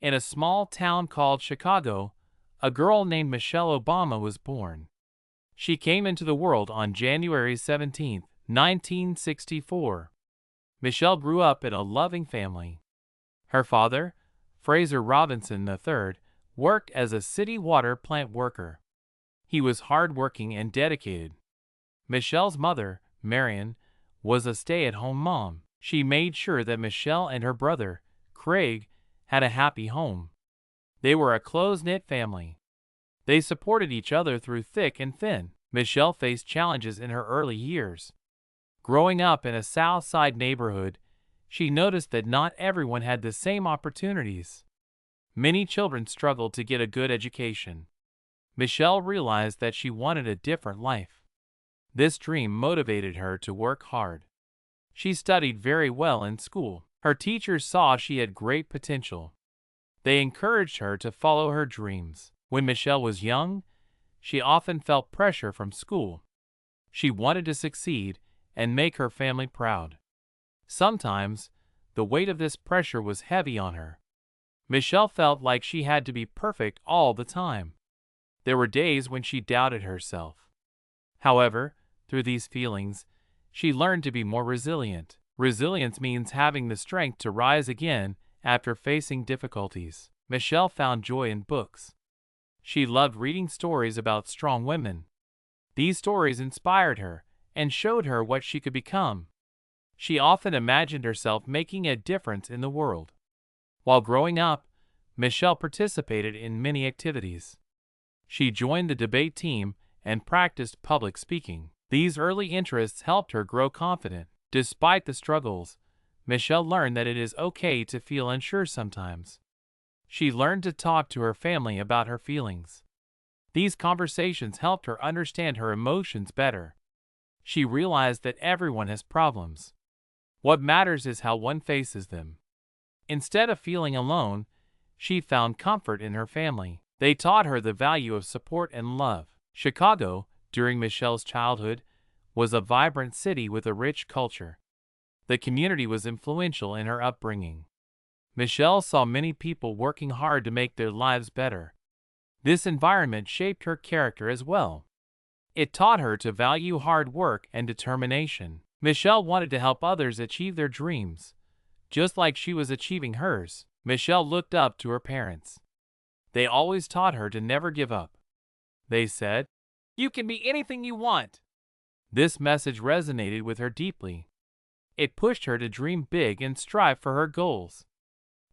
In a small town called Chicago, a girl named Michelle Obama was born. She came into the world on January 17, 1964. Michelle grew up in a loving family. Her father, Fraser Robinson III, worked as a city water plant worker. He was hardworking and dedicated. Michelle's mother, Marion, was a stay-at-home mom. She made sure that Michelle and her brother, Craig, had a happy home. They were a close-knit family. They supported each other through thick and thin. Michelle faced challenges in her early years. Growing up in a South Side neighborhood, she noticed that not everyone had the same opportunities. Many children struggled to get a good education. Michelle realized that she wanted a different life. This dream motivated her to work hard. She studied very well in school. Her teachers saw she had great potential. They encouraged her to follow her dreams. When Michelle was young, she often felt pressure from school. She wanted to succeed and make her family proud. Sometimes, the weight of this pressure was heavy on her. Michelle felt like she had to be perfect all the time. There were days when she doubted herself. However, through these feelings, she learned to be more resilient. Resilience means having the strength to rise again after facing difficulties. Michelle found joy in books. She loved reading stories about strong women. These stories inspired her and showed her what she could become. She often imagined herself making a difference in the world. While growing up, Michelle participated in many activities. She joined the debate team and practiced public speaking. These early interests helped her grow confident. Despite the struggles, Michelle learned that it is okay to feel unsure sometimes. She learned to talk to her family about her feelings. These conversations helped her understand her emotions better. She realized that everyone has problems. What matters is how one faces them. Instead of feeling alone, she found comfort in her family. They taught her the value of support and love. Chicago, during Michelle's childhood, was a vibrant city with a rich culture. The community was influential in her upbringing. Michelle saw many people working hard to make their lives better. This environment shaped her character as well. It taught her to value hard work and determination. Michelle wanted to help others achieve their dreams, just like she was achieving hers. Michelle looked up to her parents. They always taught her to never give up. They said, "You can be anything you want." This message resonated with her deeply. It pushed her to dream big and strive for her goals.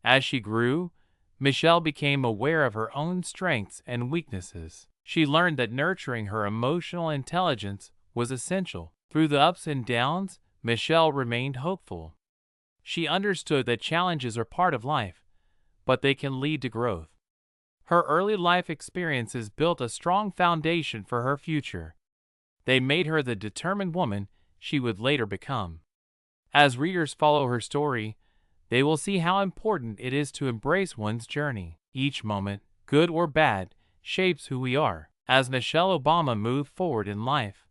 As she grew, Michelle became aware of her own strengths and weaknesses. She learned that nurturing her emotional intelligence was essential. Through the ups and downs, Michelle remained hopeful. She understood that challenges are part of life, but they can lead to growth. Her early life experiences built a strong foundation for her future. They made her the determined woman she would later become. As readers follow her story, they will see how important it is to embrace one's journey. Each moment, good or bad, shapes who we are. As Michelle Obama moved forward in life,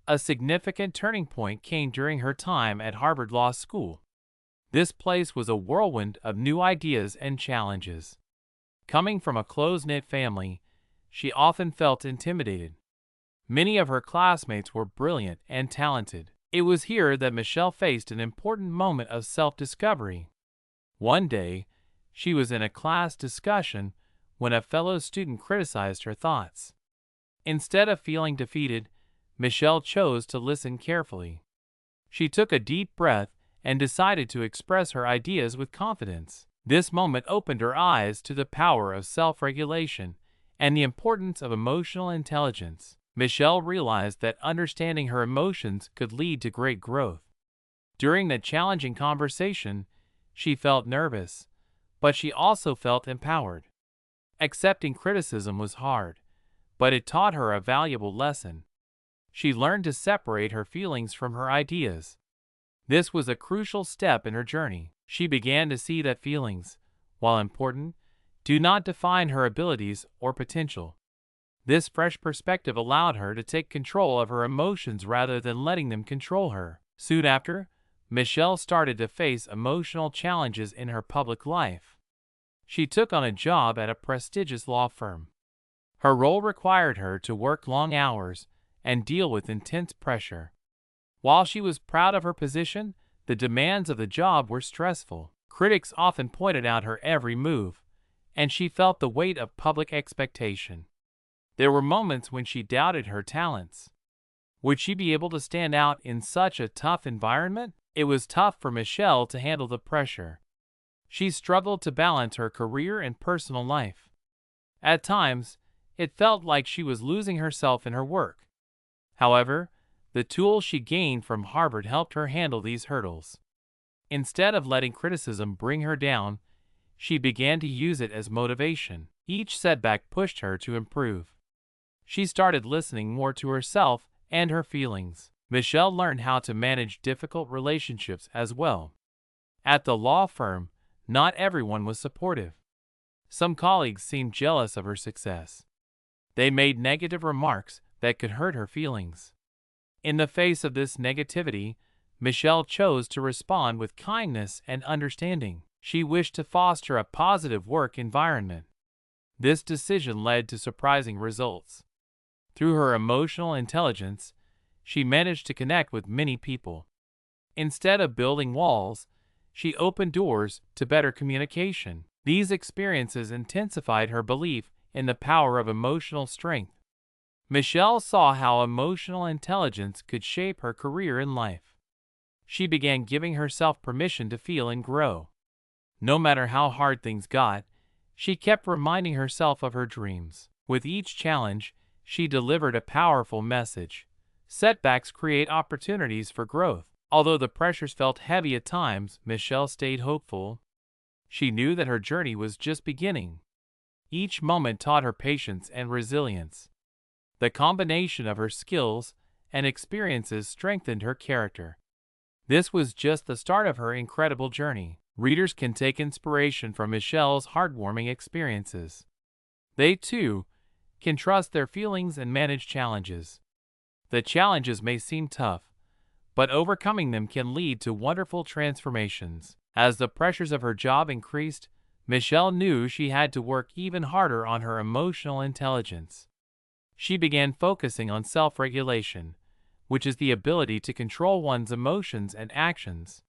a significant turning point came during her time at Harvard Law School. This place was a whirlwind of new ideas and challenges. Coming from a close-knit family, she often felt intimidated. Many of her classmates were brilliant and talented. It was here that Michelle faced an important moment of self-discovery. One day, she was in a class discussion when a fellow student criticized her thoughts. Instead of feeling defeated, Michelle chose to listen carefully. She took a deep breath and decided to express her ideas with confidence. This moment opened her eyes to the power of self-regulation and the importance of emotional intelligence. Michelle realized that understanding her emotions could lead to great growth. During the challenging conversation, she felt nervous, but she also felt empowered. Accepting criticism was hard, but it taught her a valuable lesson. She learned to separate her feelings from her ideas. This was a crucial step in her journey. She began to see that feelings, while important, do not define her abilities or potential. This fresh perspective allowed her to take control of her emotions rather than letting them control her. Soon after, Michelle started to face emotional challenges in her public life. She took on a job at a prestigious law firm. Her role required her to work long hours and deal with intense pressure. While she was proud of her position, the demands of the job were stressful. Critics often pointed out her every move, and she felt the weight of public expectation. There were moments when she doubted her talents. Would she be able to stand out in such a tough environment? It was tough for Michelle to handle the pressure. She struggled to balance her career and personal life. At times, it felt like she was losing herself in her work. However, the tools she gained from Harvard helped her handle these hurdles. Instead of letting criticism bring her down, she began to use it as motivation. Each setback pushed her to improve. She started listening more to herself and her feelings. Michelle learned how to manage difficult relationships as well. At the law firm, not everyone was supportive. Some colleagues seemed jealous of her success. They made negative remarks that could hurt her feelings. In the face of this negativity, Michelle chose to respond with kindness and understanding. She wished to foster a positive work environment. This decision led to surprising results. Through her emotional intelligence, she managed to connect with many people. Instead of building walls, she opened doors to better communication. These experiences intensified her belief in the power of emotional strength. Michelle saw how emotional intelligence could shape her career in life. She began giving herself permission to feel and grow. No matter how hard things got, she kept reminding herself of her dreams. With each challenge, she delivered a powerful message. Setbacks create opportunities for growth. Although the pressures felt heavy at times, Michelle stayed hopeful. She knew that her journey was just beginning. Each moment taught her patience and resilience. The combination of her skills and experiences strengthened her character. This was just the start of her incredible journey. Readers can take inspiration from Michelle's heartwarming experiences. They, too, can trust their feelings and manage challenges. The challenges may seem tough, but overcoming them can lead to wonderful transformations. As the pressures of her job increased, Michelle knew she had to work even harder on her emotional intelligence. She began focusing on self-regulation, which is the ability to control one's emotions and actions.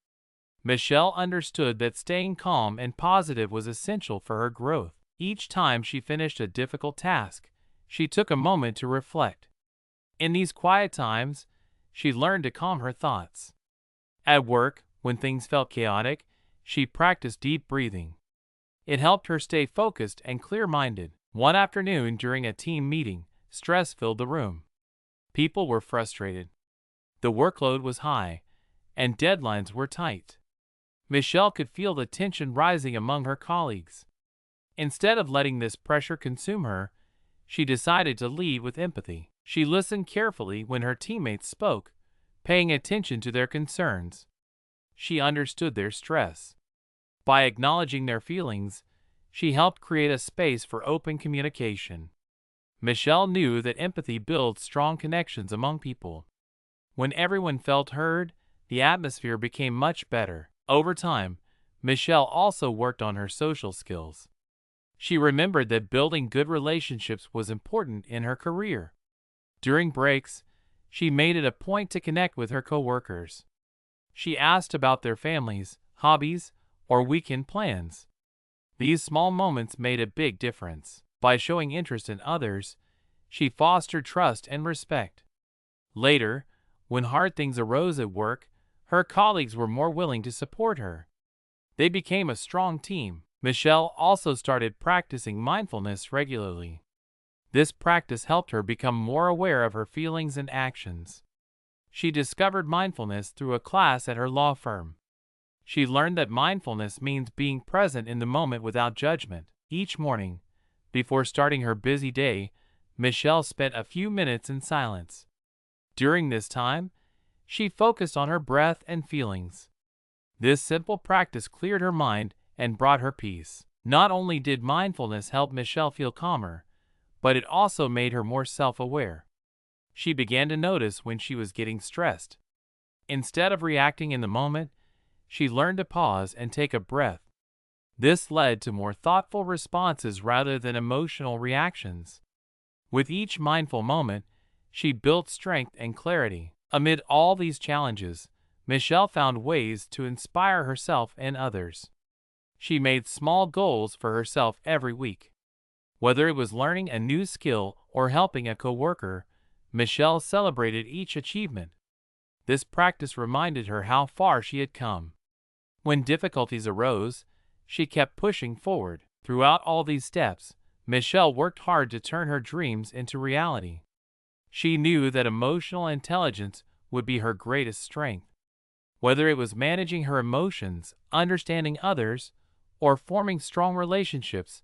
Michelle understood that staying calm and positive was essential for her growth. Each time she finished a difficult task, she took a moment to reflect. In these quiet times, she learned to calm her thoughts. At work, when things felt chaotic, she practiced deep breathing. It helped her stay focused and clear-minded. One afternoon during a team meeting, stress filled the room. People were frustrated. The workload was high, and deadlines were tight. Michelle could feel the tension rising among her colleagues. Instead of letting this pressure consume her, she decided to lead with empathy. She listened carefully when her teammates spoke, paying attention to their concerns. She understood their stress. By acknowledging their feelings, she helped create a space for open communication. Michelle knew that empathy builds strong connections among people. When everyone felt heard, the atmosphere became much better. Over time, Michelle also worked on her social skills. She remembered that building good relationships was important in her career. During breaks, she made it a point to connect with her coworkers. She asked about their families, hobbies, or weekend plans. These small moments made a big difference. By showing interest in others, she fostered trust and respect. Later, when hard things arose at work, her colleagues were more willing to support her. They became a strong team. Michelle also started practicing mindfulness regularly. This practice helped her become more aware of her feelings and actions. She discovered mindfulness through a class at her law firm. She learned that mindfulness means being present in the moment without judgment. Each morning, before starting her busy day, Michelle spent a few minutes in silence. During this time, she focused on her breath and feelings. This simple practice cleared her mind and brought her peace. Not only did mindfulness help Michelle feel calmer, but it also made her more self-aware. She began to notice when she was getting stressed. Instead of reacting in the moment, she learned to pause and take a breath. This led to more thoughtful responses rather than emotional reactions. With each mindful moment, she built strength and clarity. Amid all these challenges, Michelle found ways to inspire herself and others. She made small goals for herself every week. Whether it was learning a new skill or helping a coworker, Michelle celebrated each achievement. This practice reminded her how far she had come. When difficulties arose, she kept pushing forward. Throughout all these steps, Michelle worked hard to turn her dreams into reality. She knew that emotional intelligence would be her greatest strength. Whether it was managing her emotions, understanding others, or forming strong relationships,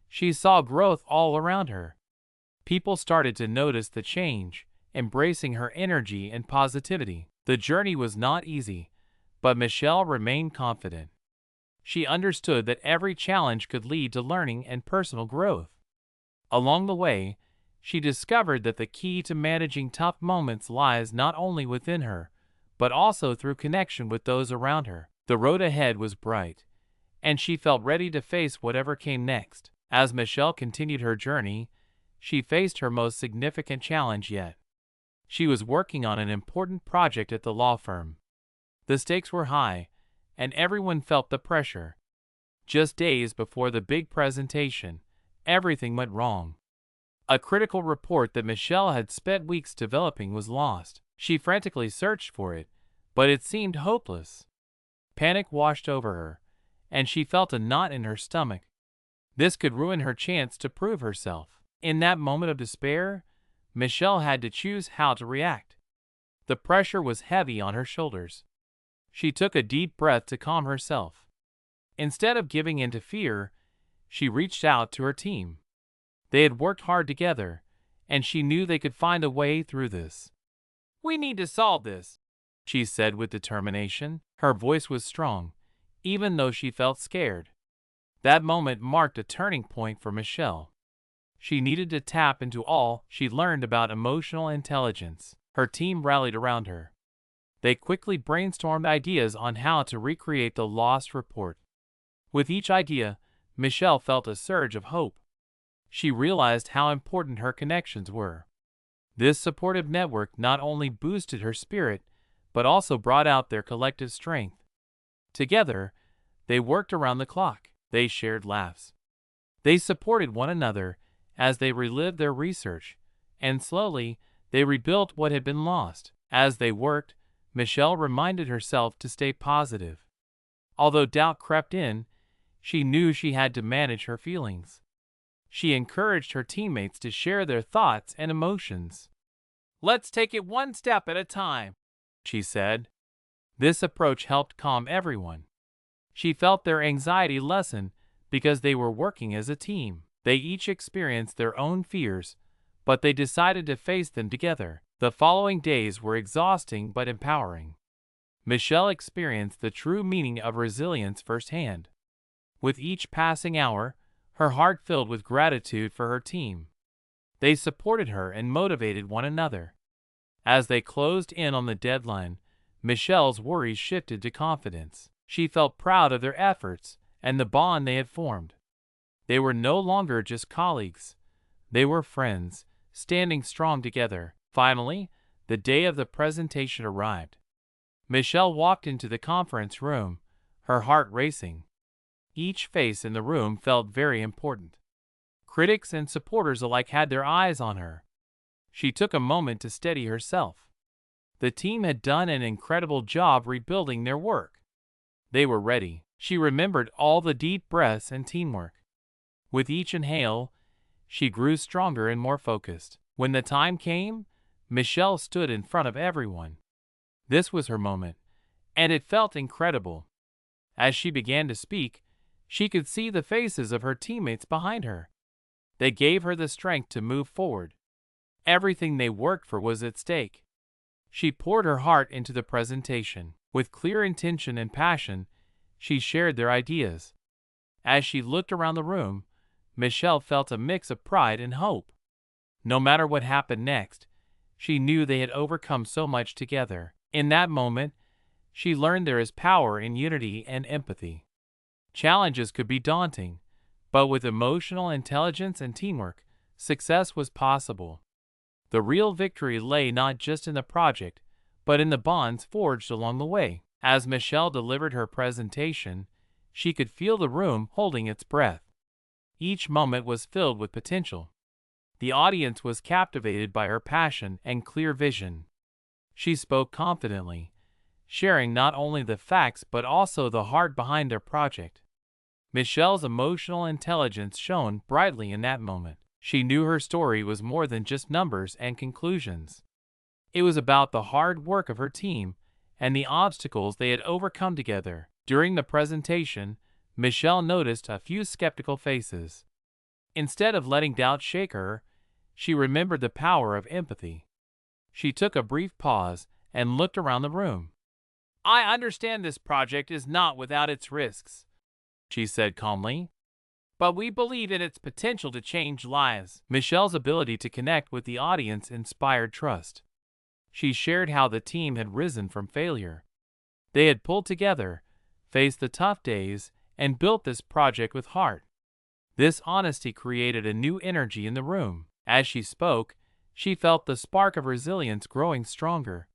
she saw growth all around her. People started to notice the change, embracing her energy and positivity. The journey was not easy, but Michelle remained confident. She understood that every challenge could lead to learning and personal growth. Along the way, she discovered that the key to managing tough moments lies not only within her, but also through connection with those around her. The road ahead was bright, and she felt ready to face whatever came next. As Michelle continued her journey, she faced her most significant challenge yet. She was working on an important project at the law firm. The stakes were high, and everyone felt the pressure. Just days before the big presentation, everything went wrong. A critical report that Michelle had spent weeks developing was lost. She frantically searched for it, but it seemed hopeless. Panic washed over her, and she felt a knot in her stomach. This could ruin her chance to prove herself. In that moment of despair, Michelle had to choose how to react. The pressure was heavy on her shoulders. She took a deep breath to calm herself. Instead of giving in to fear, she reached out to her team. They had worked hard together, and she knew they could find a way through this. "We need to solve this," she said with determination. Her voice was strong, even though she felt scared. That moment marked a turning point for Michelle. She needed to tap into all she learned about emotional intelligence. Her team rallied around her. They quickly brainstormed ideas on how to recreate the lost report. With each idea, Michelle felt a surge of hope. She realized how important her connections were. This supportive network not only boosted her spirit, but also brought out their collective strength. Together, they worked around the clock. They shared laughs. They supported one another as they relived their research, and slowly, they rebuilt what had been lost. As they worked, Michelle reminded herself to stay positive. Although doubt crept in, she knew she had to manage her feelings. She encouraged her teammates to share their thoughts and emotions. "Let's take it one step at a time," she said. This approach helped calm everyone. She felt their anxiety lessen because they were working as a team. They each experienced their own fears, but they decided to face them together. The following days were exhausting but empowering. Michelle experienced the true meaning of resilience firsthand. With each passing hour, her heart filled with gratitude for her team. They supported her and motivated one another. As they closed in on the deadline, Michelle's worries shifted to confidence. She felt proud of their efforts and the bond they had formed. They were no longer just colleagues. They were friends, standing strong together. Finally, the day of the presentation arrived. Michelle walked into the conference room, her heart racing. Each face in the room felt very important. Critics and supporters alike had their eyes on her. She took a moment to steady herself. The team had done an incredible job rebuilding their work. They were ready. She remembered all the deep breaths and teamwork. With each inhale, she grew stronger and more focused. When the time came, Michelle stood in front of everyone. This was her moment, and it felt incredible. As she began to speak, she could see the faces of her teammates behind her. They gave her the strength to move forward. Everything they worked for was at stake. She poured her heart into the presentation. With clear intention and passion, she shared their ideas. As she looked around the room, Michelle felt a mix of pride and hope. No matter what happened next, she knew they had overcome so much together. In that moment, she learned there is power in unity and empathy. Challenges could be daunting, but with emotional intelligence and teamwork, success was possible. The real victory lay not just in the project, but in the bonds forged along the way. As Michelle delivered her presentation, she could feel the room holding its breath. Each moment was filled with potential. The audience was captivated by her passion and clear vision. She spoke confidently, sharing not only the facts but also the heart behind their project. Michelle's emotional intelligence shone brightly in that moment. She knew her story was more than just numbers and conclusions. It was about the hard work of her team and the obstacles they had overcome together. During the presentation, Michelle noticed a few skeptical faces. Instead of letting doubt shake her, she remembered the power of empathy. She took a brief pause and looked around the room. "I understand this project is not without its risks," she said calmly, "but we believe in its potential to change lives." Michelle's ability to connect with the audience inspired trust. She shared how the team had risen from failure. They had pulled together, faced the tough days, and built this project with heart. This honesty created a new energy in the room. As she spoke, she felt the spark of resilience growing stronger.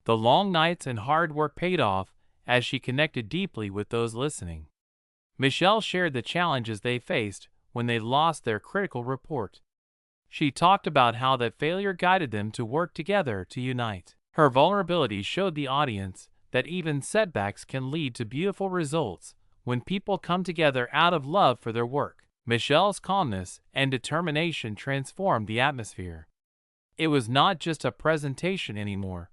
The long nights and hard work paid off as she connected deeply with those listening. Michelle shared the challenges they faced when they lost their critical report. She talked about how that failure guided them to work together to unite. Her vulnerability showed the audience that even setbacks can lead to beautiful results when people come together out of love for their work. Michelle's calmness and determination transformed the atmosphere. It was not just a presentation anymore.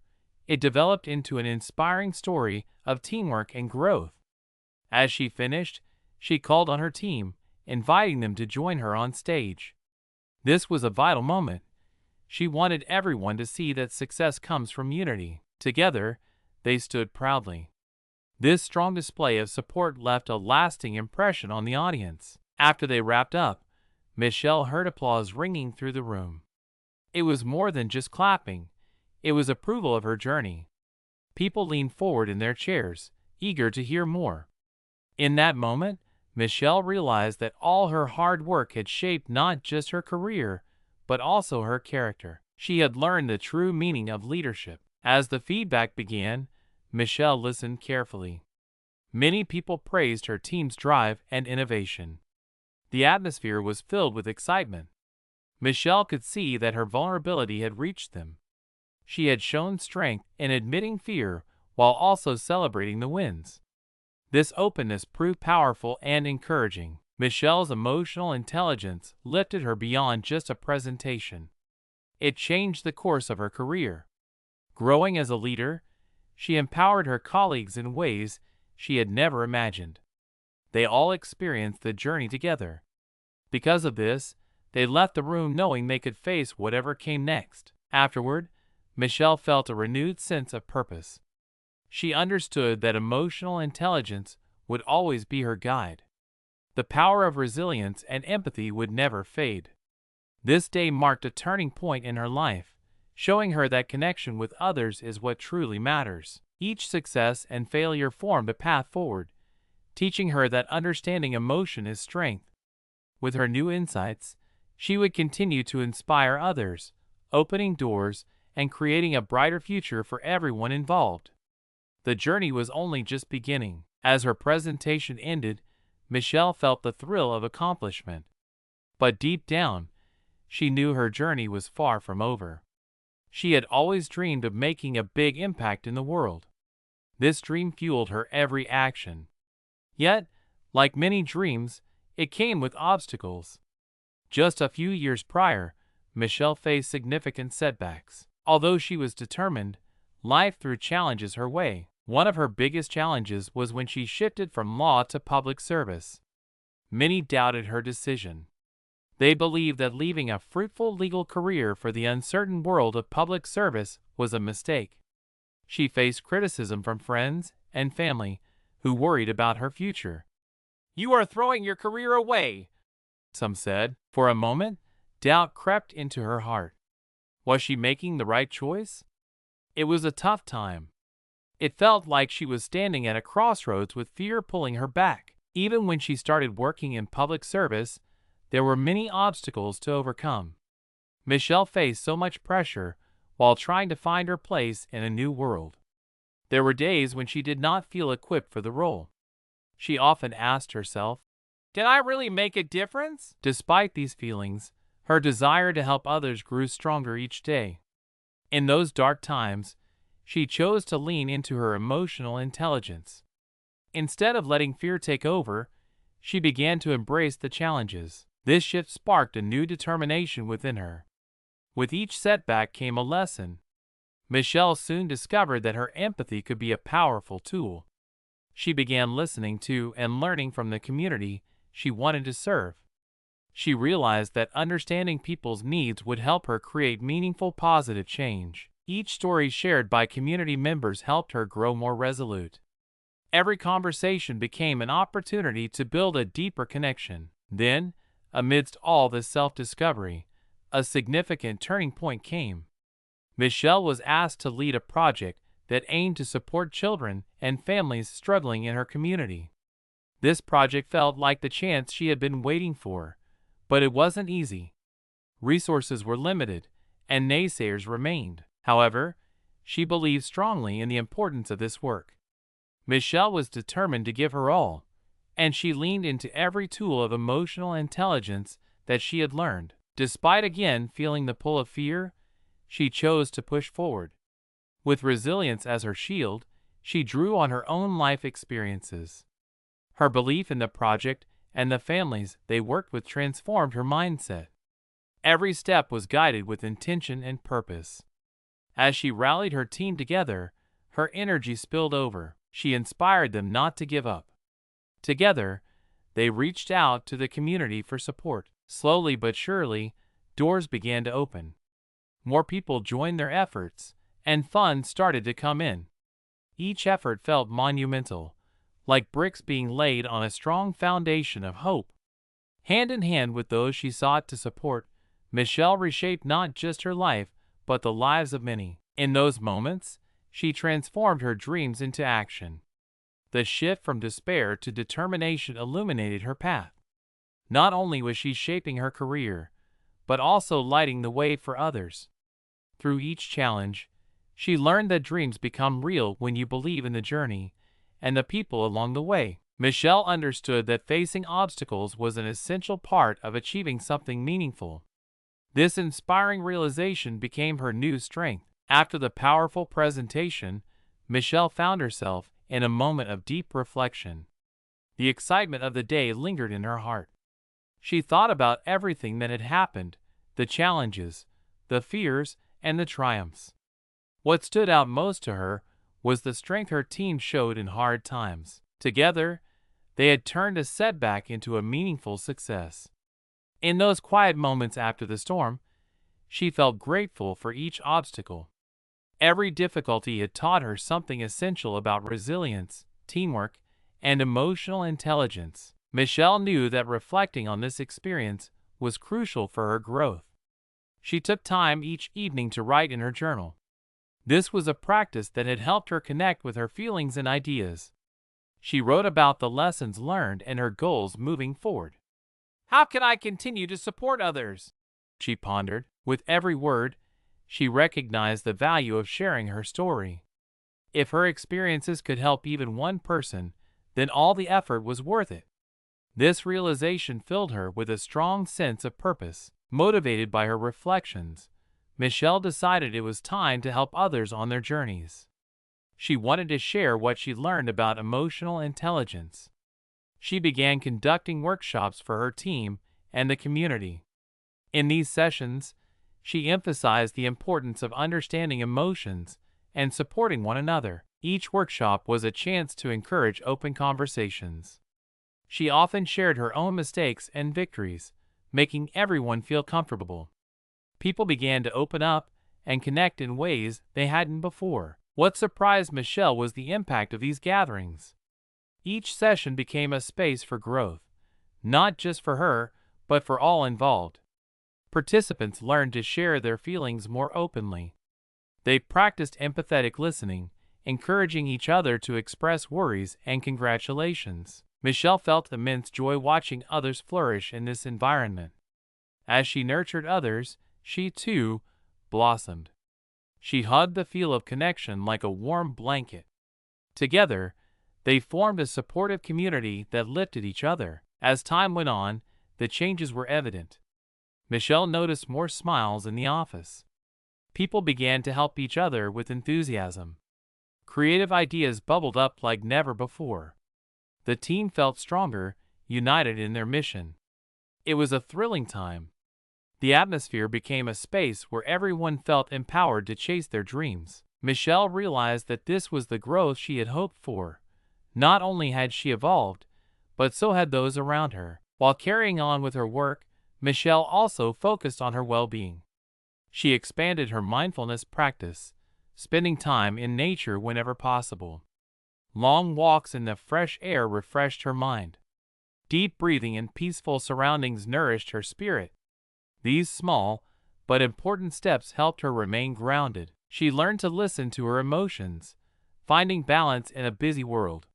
It developed into an inspiring story of teamwork and growth. As she finished, she called on her team, inviting them to join her on stage. This was a vital moment. She wanted everyone to see that success comes from unity. Together, they stood proudly. This strong display of support left a lasting impression on the audience. After they wrapped up, Michelle heard applause ringing through the room. It was more than just clapping. It was approval of her journey. People leaned forward in their chairs, eager to hear more. In that moment, Michelle realized that all her hard work had shaped not just her career, but also her character. She had learned the true meaning of leadership. As the feedback began, Michelle listened carefully. Many people praised her team's drive and innovation. The atmosphere was filled with excitement. Michelle could see that her vulnerability had reached them. She had shown strength in admitting fear while also celebrating the wins. This openness proved powerful and encouraging. Michelle's emotional intelligence lifted her beyond just a presentation. It changed the course of her career. Growing as a leader, she empowered her colleagues in ways she had never imagined. They all experienced the journey together. Because of this, they left the room knowing they could face whatever came next. Afterward, Michelle felt a renewed sense of purpose. She understood that emotional intelligence would always be her guide. The power of resilience and empathy would never fade. This day marked a turning point in her life, showing her that connection with others is what truly matters. Each success and failure formed a path forward, teaching her that understanding emotion is strength. With her new insights, she would continue to inspire others, opening doors and creating a brighter future for everyone involved. The journey was only just beginning. As her presentation ended, Michelle felt the thrill of accomplishment. But deep down, she knew her journey was far from over. She had always dreamed of making a big impact in the world. This dream fueled her every action. Yet, like many dreams, it came with obstacles. Just a few years prior, Michelle faced significant setbacks. Although she was determined, life threw challenges her way. One of her biggest challenges was when she shifted from law to public service. Many doubted her decision. They believed that leaving a fruitful legal career for the uncertain world of public service was a mistake. She faced criticism from friends and family who worried about her future. "You are throwing your career away," some said. For a moment, doubt crept into her heart. Was she making the right choice? It was a tough time. It felt like she was standing at a crossroads with fear pulling her back. Even when she started working in public service, there were many obstacles to overcome. Michelle faced so much pressure while trying to find her place in a new world. There were days when she did not feel equipped for the role. She often asked herself, "Did I really make a difference?" Despite these feelings, her desire to help others grew stronger each day. In those dark times, she chose to lean into her emotional intelligence. Instead of letting fear take over, she began to embrace the challenges. This shift sparked a new determination within her. With each setback came a lesson. Michelle soon discovered that her empathy could be a powerful tool. She began listening to and learning from the community she wanted to serve. She realized that understanding people's needs would help her create meaningful positive change. Each story shared by community members helped her grow more resolute. Every conversation became an opportunity to build a deeper connection. Then, amidst all this self-discovery, a significant turning point came. Michelle was asked to lead a project that aimed to support children and families struggling in her community. This project felt like the chance she had been waiting for, but it wasn't easy. Resources were limited, and naysayers remained. However, she believed strongly in the importance of this work. Michelle was determined to give her all, and she leaned into every tool of emotional intelligence that she had learned. Despite again feeling the pull of fear, she chose to push forward. With resilience as her shield, she drew on her own life experiences. Her belief in the project and the families they worked with transformed her mindset. Every step was guided with intention and purpose. As she rallied her team together, her energy spilled over. She inspired them not to give up. Together, they reached out to the community for support. Slowly but surely, doors began to open. More people joined their efforts, and funds started to come in. Each effort felt monumental, like bricks being laid on a strong foundation of hope. Hand in hand with those she sought to support, Michelle reshaped not just her life, but the lives of many. In those moments, she transformed her dreams into action. The shift from despair to determination illuminated her path. Not only was she shaping her career, but also lighting the way for others. Through each challenge, she learned that dreams become real when you believe in the journey and the people along the way. Michelle understood that facing obstacles was an essential part of achieving something meaningful. This inspiring realization became her new strength. After the powerful presentation, Michelle found herself in a moment of deep reflection. The excitement of the day lingered in her heart. She thought about everything that had happened, the challenges, the fears, and the triumphs. What stood out most to her was the strength her team showed in hard times. Together, they had turned a setback into a meaningful success. In those quiet moments after the storm, she felt grateful for each obstacle. Every difficulty had taught her something essential about resilience, teamwork, and emotional intelligence. Michelle knew that reflecting on this experience was crucial for her growth. She took time each evening to write in her journal. This was a practice that had helped her connect with her feelings and ideas. She wrote about the lessons learned and her goals moving forward. "How can I continue to support others?" she pondered. With every word, she recognized the value of sharing her story. If her experiences could help even one person, then all the effort was worth it. This realization filled her with a strong sense of purpose. Motivated by her reflections, Michelle decided it was time to help others on their journeys. She wanted to share what she learned about emotional intelligence. She began conducting workshops for her team and the community. In these sessions, she emphasized the importance of understanding emotions and supporting one another. Each workshop was a chance to encourage open conversations. She often shared her own mistakes and victories, making everyone feel comfortable. People began to open up and connect in ways they hadn't before. What surprised Michelle was the impact of these gatherings. Each session became a space for growth, not just for her, but for all involved. Participants learned to share their feelings more openly. They practiced empathetic listening, encouraging each other to express worries and congratulations. Michelle felt immense joy watching others flourish in this environment. As she nurtured others, she too blossomed. She hugged the feel of connection like a warm blanket. Together, they formed a supportive community that lifted each other. As time went on, the changes were evident. Michelle noticed more smiles in the office. People began to help each other with enthusiasm. Creative ideas bubbled up like never before. The team felt stronger, united in their mission. It was a thrilling time. The atmosphere became a space where everyone felt empowered to chase their dreams. Michelle realized that this was the growth she had hoped for. Not only had she evolved, but so had those around her. While carrying on with her work, Michelle also focused on her well-being. She expanded her mindfulness practice, spending time in nature whenever possible. Long walks in the fresh air refreshed her mind. Deep breathing and peaceful surroundings nourished her spirit. These small but important steps helped her remain grounded. She learned to listen to her emotions, finding balance in a busy world.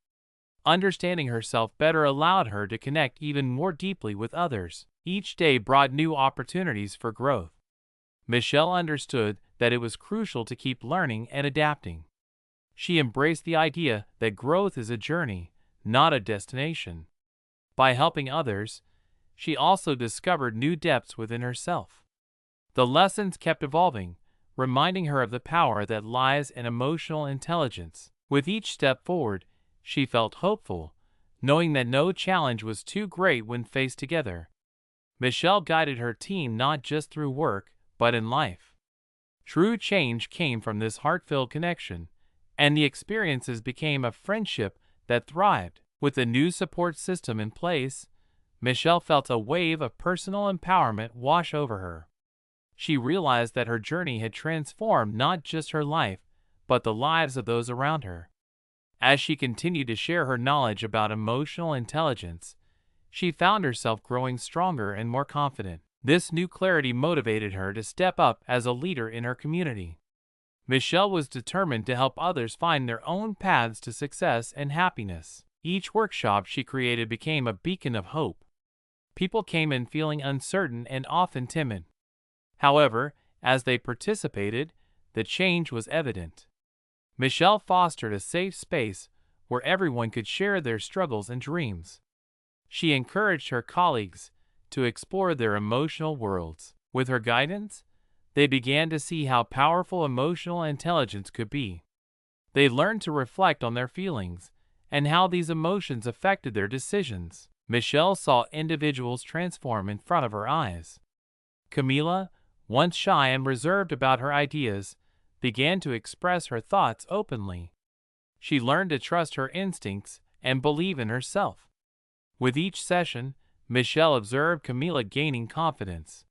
Understanding herself better allowed her to connect even more deeply with others. Each day brought new opportunities for growth. Michelle understood that it was crucial to keep learning and adapting. She embraced the idea that growth is a journey, not a destination. By helping others, she also discovered new depths within herself. The lessons kept evolving, reminding her of the power that lies in emotional intelligence. With each step forward, she felt hopeful, knowing that no challenge was too great when faced together. Michelle guided her team not just through work, but in life. True change came from this heart-filled connection, and the experiences became a friendship that thrived. With the new support system in place, Michelle felt a wave of personal empowerment wash over her. She realized that her journey had transformed not just her life, but the lives of those around her. As she continued to share her knowledge about emotional intelligence, she found herself growing stronger and more confident. This new clarity motivated her to step up as a leader in her community. Michelle was determined to help others find their own paths to success and happiness. Each workshop she created became a beacon of hope. People came in feeling uncertain and often timid. However, as they participated, the change was evident. Michelle fostered a safe space where everyone could share their struggles and dreams. She encouraged her colleagues to explore their emotional worlds. With her guidance, they began to see how powerful emotional intelligence could be. They learned to reflect on their feelings and how these emotions affected their decisions. Michelle saw individuals transform in front of her eyes. Camila, once shy and reserved about her ideas, began to express her thoughts openly. She learned to trust her instincts and believe in herself. With each session, Michelle observed Camila gaining confidence.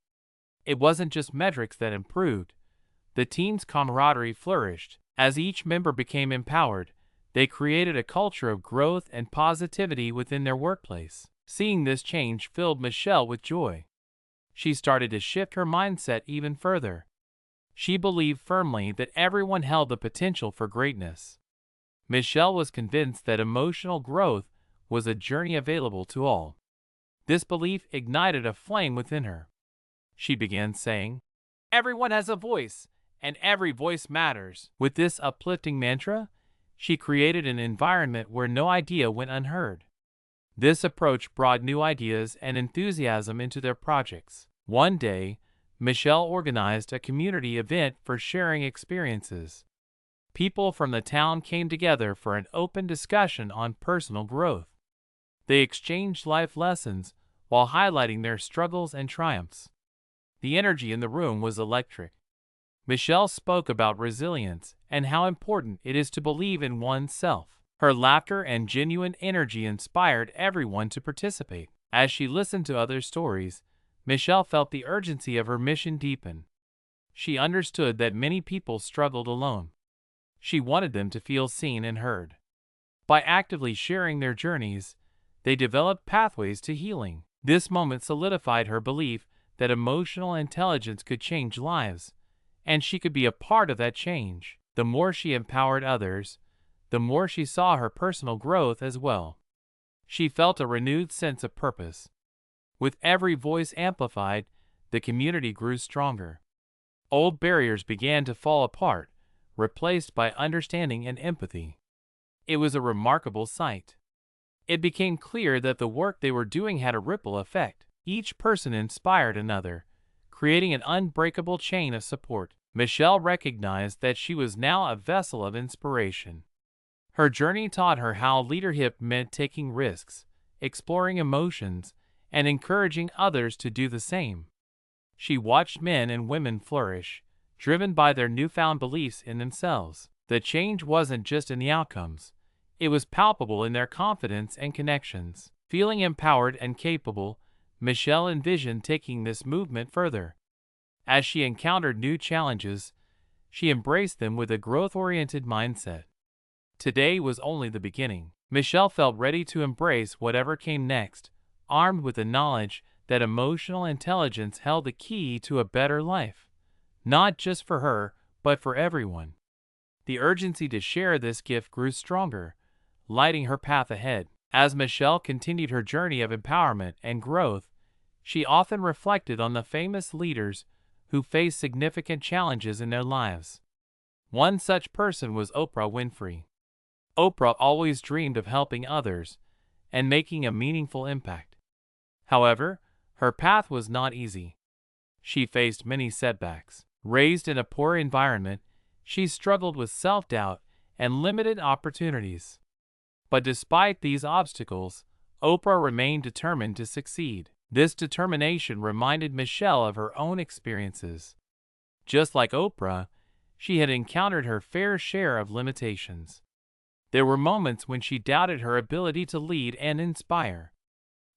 It wasn't just metrics that improved. The team's camaraderie flourished. As each member became empowered, they created a culture of growth and positivity within their workplace. Seeing this change filled Michelle with joy. She started to shift her mindset even further. She believed firmly that everyone held the potential for greatness. Michelle was convinced that emotional growth was a journey available to all. This belief ignited a flame within her. She began saying, "Everyone has a voice, and every voice matters." With this uplifting mantra, she created an environment where no idea went unheard. This approach brought new ideas and enthusiasm into their projects. One day, Michelle organized a community event for sharing experiences. People from the town came together for an open discussion on personal growth. They exchanged life lessons while highlighting their struggles and triumphs. The energy in the room was electric. Michelle spoke about resilience and how important it is to believe in oneself. Her laughter and genuine energy inspired everyone to participate. As she listened to others' stories, Michelle felt the urgency of her mission deepen. She understood that many people struggled alone. She wanted them to feel seen and heard. By actively sharing their journeys, they developed pathways to healing. This moment solidified her belief that emotional intelligence could change lives, and she could be a part of that change. The more she empowered others, the more she saw her personal growth as well. She felt a renewed sense of purpose. With every voice amplified, the community grew stronger. Old barriers began to fall apart, replaced by understanding and empathy. It was a remarkable sight. It became clear that the work they were doing had a ripple effect. Each person inspired another, creating an unbreakable chain of support. Michelle recognized that she was now a vessel of inspiration. Her journey taught her how leadership meant taking risks, exploring emotions, and encouraging others to do the same. She watched men and women flourish, driven by their newfound beliefs in themselves. The change wasn't just in the outcomes. It was palpable in their confidence and connections. Feeling empowered and capable, Michelle envisioned taking this movement further. As she encountered new challenges, she embraced them with a growth-oriented mindset. Today was only the beginning. Michelle felt ready to embrace whatever came next, armed with the knowledge that emotional intelligence held the key to a better life, not just for her, but for everyone. The urgency to share this gift grew stronger, lighting her path ahead. As Michelle continued her journey of empowerment and growth, she often reflected on the famous leaders who faced significant challenges in their lives. One such person was Oprah Winfrey. Oprah always dreamed of helping others and making a meaningful impact. However, her path was not easy. She faced many setbacks. Raised in a poor environment, she struggled with self-doubt and limited opportunities. But despite these obstacles, Oprah remained determined to succeed. This determination reminded Michelle of her own experiences. Just like Oprah, she had encountered her fair share of limitations. There were moments when she doubted her ability to lead and inspire.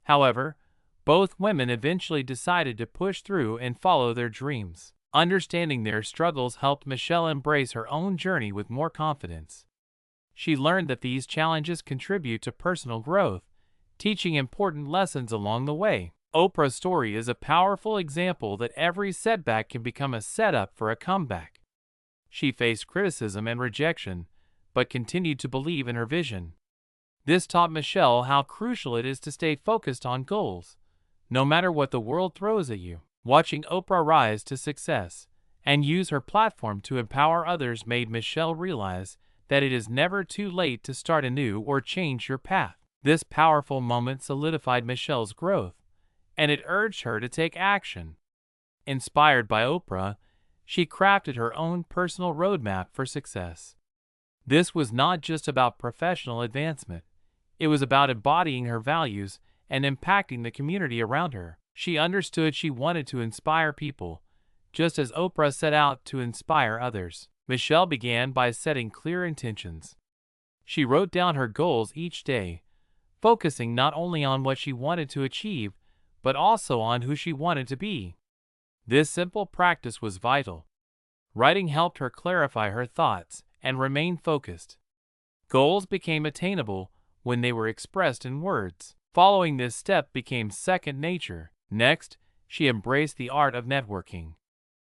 However, both women eventually decided to push through and follow their dreams. Understanding their struggles helped Michelle embrace her own journey with more confidence. She learned that these challenges contribute to personal growth, teaching important lessons along the way. Oprah's story is a powerful example that every setback can become a setup for a comeback. She faced criticism and rejection, but continued to believe in her vision. This taught Michelle how crucial it is to stay focused on goals, no matter what the world throws at you. Watching Oprah rise to success and use her platform to empower others made Michelle realize that it is never too late to start anew or change your path. This powerful moment solidified Michelle's growth, and it urged her to take action. Inspired by Oprah, she crafted her own personal roadmap for success. This was not just about professional advancement. It was about embodying her values and impacting the community around her. She understood she wanted to inspire people, just as Oprah set out to inspire others. Michelle began by setting clear intentions. She wrote down her goals each day, focusing not only on what she wanted to achieve, but also on who she wanted to be. This simple practice was vital. Writing helped her clarify her thoughts and remain focused. Goals became attainable when they were expressed in words. Following this step became second nature. Next, she embraced the art of networking.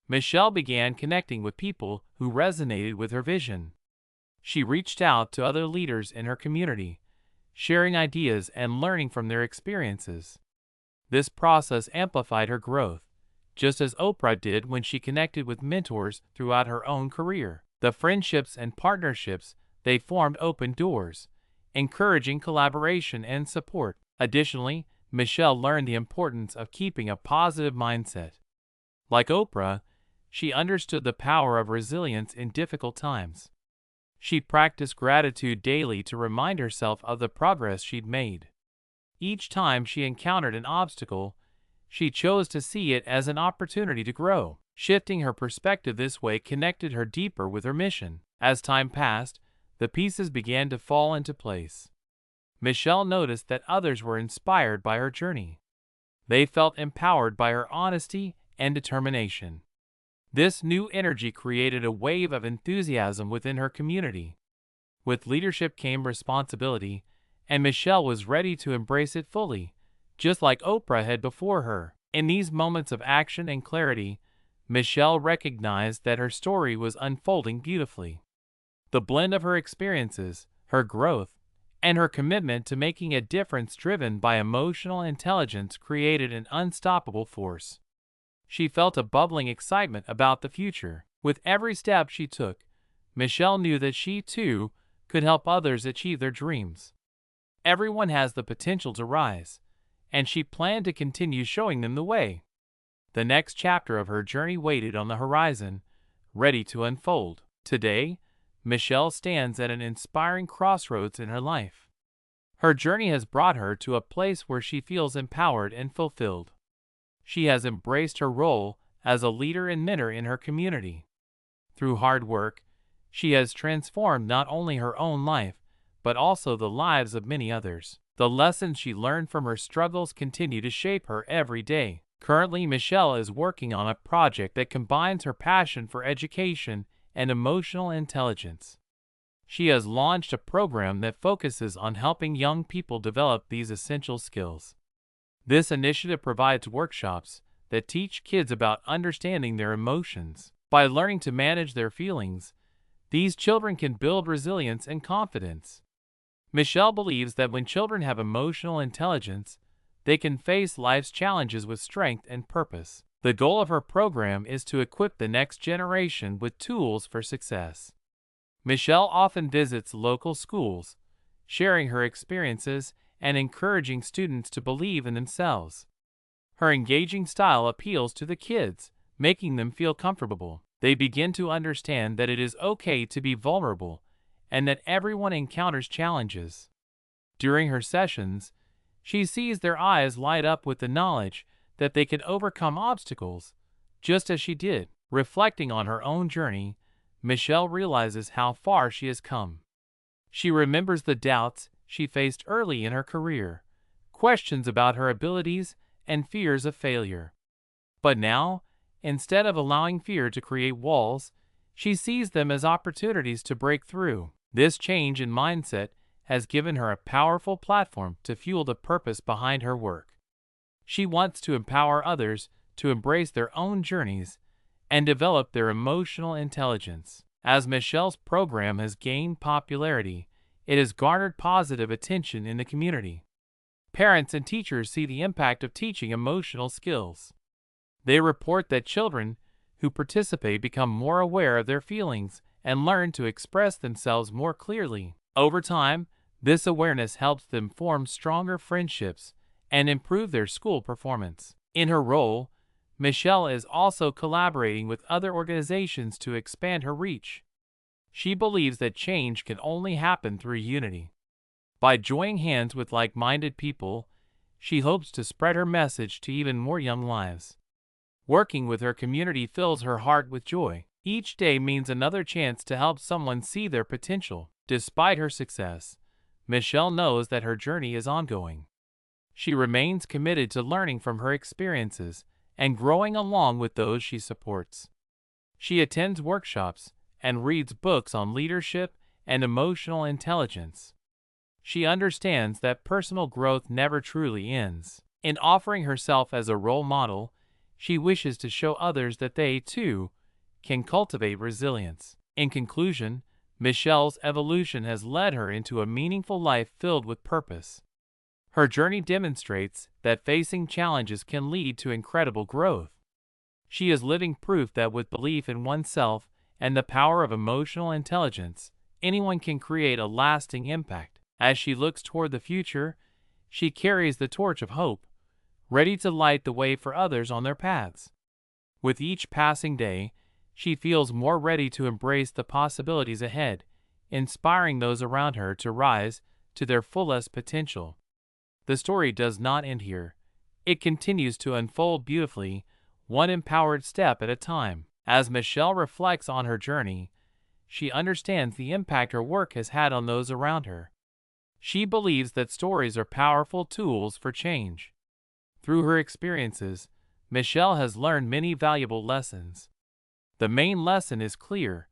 Michelle began connecting with people who resonated with her vision. She reached out to other leaders in her community, sharing ideas and learning from their experiences. This process amplified her growth, just as Oprah did when she connected with mentors throughout her own career. The friendships and partnerships they formed opened doors, encouraging collaboration and support. Additionally, Michelle learned the importance of keeping a positive mindset. Like Oprah, she understood the power of resilience in difficult times. She practiced gratitude daily to remind herself of the progress she'd made. Each time she encountered an obstacle, she chose to see it as an opportunity to grow. Shifting her perspective this way connected her deeper with her mission. As time passed, the pieces began to fall into place. Michelle noticed that others were inspired by her journey. They felt empowered by her honesty and determination. This new energy created a wave of enthusiasm within her community. With leadership came responsibility, and Michelle was ready to embrace it fully, just like Oprah had before her. In these moments of action and clarity, Michelle recognized that her story was unfolding beautifully. The blend of her experiences, her growth, and her commitment to making a difference driven by emotional intelligence created an unstoppable force. She felt a bubbling excitement about the future. With every step she took, Michelle knew that she, too, could help others achieve their dreams. Everyone has the potential to rise, and she planned to continue showing them the way. The next chapter of her journey waited on the horizon, ready to unfold. Today, Michelle stands at an inspiring crossroads in her life. Her journey has brought her to a place where she feels empowered and fulfilled. She has embraced her role as a leader and mentor in her community. Through hard work, she has transformed not only her own life, but also the lives of many others. The lessons she learned from her struggles continue to shape her every day. Currently, Michelle is working on a project that combines her passion for education and emotional intelligence. She has launched a program that focuses on helping young people develop these essential skills. This initiative provides workshops that teach kids about understanding their emotions. By learning to manage their feelings, these children can build resilience and confidence. Michelle believes that when children have emotional intelligence, they can face life's challenges with strength and purpose. The goal of her program is to equip the next generation with tools for success. Michelle often visits local schools, sharing her experiences and encouraging students to believe in themselves. Her engaging style appeals to the kids, making them feel comfortable. They begin to understand that it is okay to be vulnerable and that everyone encounters challenges. During her sessions, she sees their eyes light up with the knowledge that they can overcome obstacles, just as she did. Reflecting on her own journey, Michelle realizes how far she has come. She remembers the doubts she faced early in her career, questions about her abilities, and fears of failure. But now, instead of allowing fear to create walls, she sees them as opportunities to break through. This change in mindset has given her a powerful platform to fuel the purpose behind her work. She wants to empower others to embrace their own journeys and develop their emotional intelligence. As Michelle's program has gained popularity, it has garnered positive attention in the community. Parents and teachers see the impact of teaching emotional skills. They report that children who participate become more aware of their feelings and learn to express themselves more clearly. Over time, this awareness helps them form stronger friendships and improve their school performance. In her role, Michelle is also collaborating with other organizations to expand her reach. She believes that change can only happen through unity. By joining hands with like-minded people, she hopes to spread her message to even more young lives. Working with her community fills her heart with joy. Each day means another chance to help someone see their potential. Despite her success, Michelle knows that her journey is ongoing. She remains committed to learning from her experiences and growing along with those she supports. She attends workshops and reads books on leadership and emotional intelligence. She understands that personal growth never truly ends. In offering herself as a role model, she wishes to show others that they, too, can cultivate resilience. In conclusion, Michelle's evolution has led her into a meaningful life filled with purpose. Her journey demonstrates that facing challenges can lead to incredible growth. She is living proof that with belief in oneself and the power of emotional intelligence, anyone can create a lasting impact. As she looks toward the future, she carries the torch of hope, ready to light the way for others on their paths. With each passing day, she feels more ready to embrace the possibilities ahead, inspiring those around her to rise to their fullest potential. The story does not end here. It continues to unfold beautifully, one empowered step at a time. As Michelle reflects on her journey, she understands the impact her work has had on those around her. She believes that stories are powerful tools for change. Through her experiences, Michelle has learned many valuable lessons. The main lesson is clear: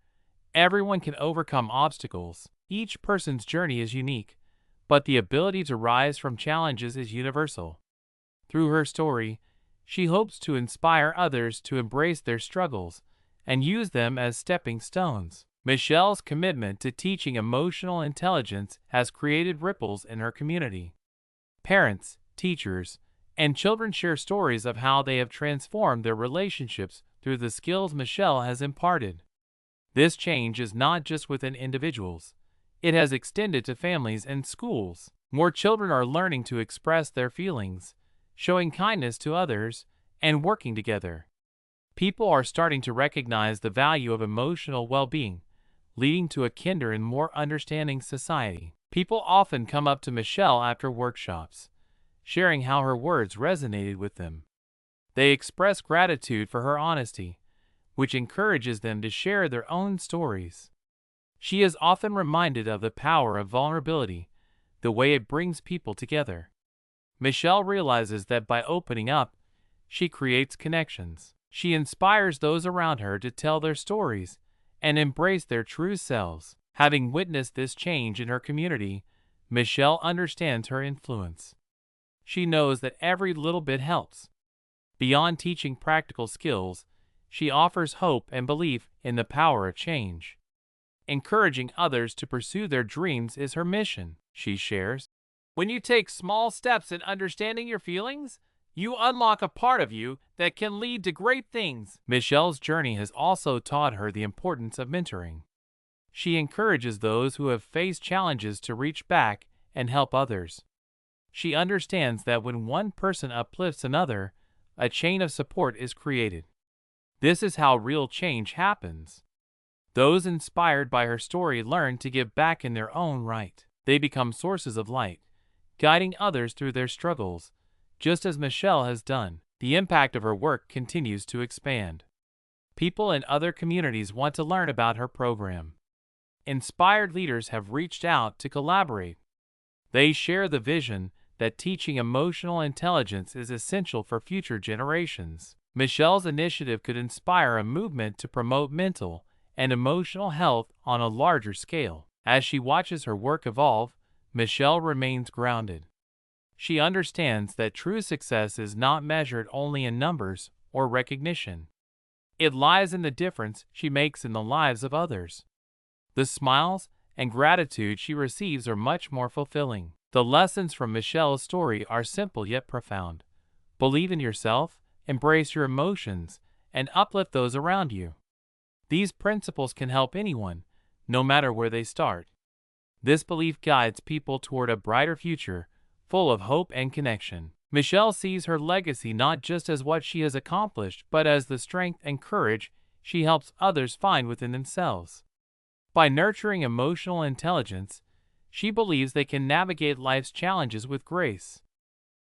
everyone can overcome obstacles. Each person's journey is unique, but the ability to rise from challenges is universal. Through her story, she hopes to inspire others to embrace their struggles and use them as stepping stones. Michelle's commitment to teaching emotional intelligence has created ripples in her community. Parents, teachers, and children share stories of how they have transformed their relationships through the skills Michelle has imparted. This change is not just within individuals. It has extended to families and schools. More children are learning to express their feelings, showing kindness to others, and working together. People are starting to recognize the value of emotional well-being, leading to a kinder and more understanding society. People often come up to Michelle after workshops, sharing how her words resonated with them. They express gratitude for her honesty, which encourages them to share their own stories. She is often reminded of the power of vulnerability, the way it brings people together. Michelle realizes that by opening up, she creates connections. She inspires those around her to tell their stories and embrace their true selves. Having witnessed this change in her community, Michelle understands her influence. She knows that every little bit helps. Beyond teaching practical skills, she offers hope and belief in the power of change. Encouraging others to pursue their dreams is her mission, she shares. When you take small steps in understanding your feelings, you unlock a part of you that can lead to great things. Michelle's journey has also taught her the importance of mentoring. She encourages those who have faced challenges to reach back and help others. She understands that when one person uplifts another, a chain of support is created. This is how real change happens. Those inspired by her story learn to give back in their own right. They become sources of light, guiding others through their struggles, just as Michelle has done. The impact of her work continues to expand. People in other communities want to learn about her program. Inspired leaders have reached out to collaborate. They share the vision that teaching emotional intelligence is essential for future generations. Michelle's initiative could inspire a movement to promote mental and emotional health on a larger scale. As she watches her work evolve, Michelle remains grounded. She understands that true success is not measured only in numbers or recognition. It lies in the difference she makes in the lives of others. The smiles and gratitude she receives are much more fulfilling. The lessons from Michelle's story are simple yet profound. Believe in yourself, embrace your emotions, and uplift those around you. These principles can help anyone, no matter where they start. This belief guides people toward a brighter future, full of hope and connection. Michelle sees her legacy not just as what she has accomplished, but as the strength and courage she helps others find within themselves. By nurturing emotional intelligence, she believes they can navigate life's challenges with grace.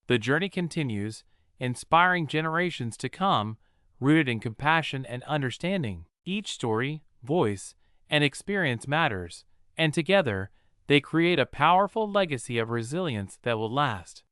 The journey continues, inspiring generations to come, rooted in compassion and understanding. Each story, voice, and experience matters, and together, they create a powerful legacy of resilience that will last.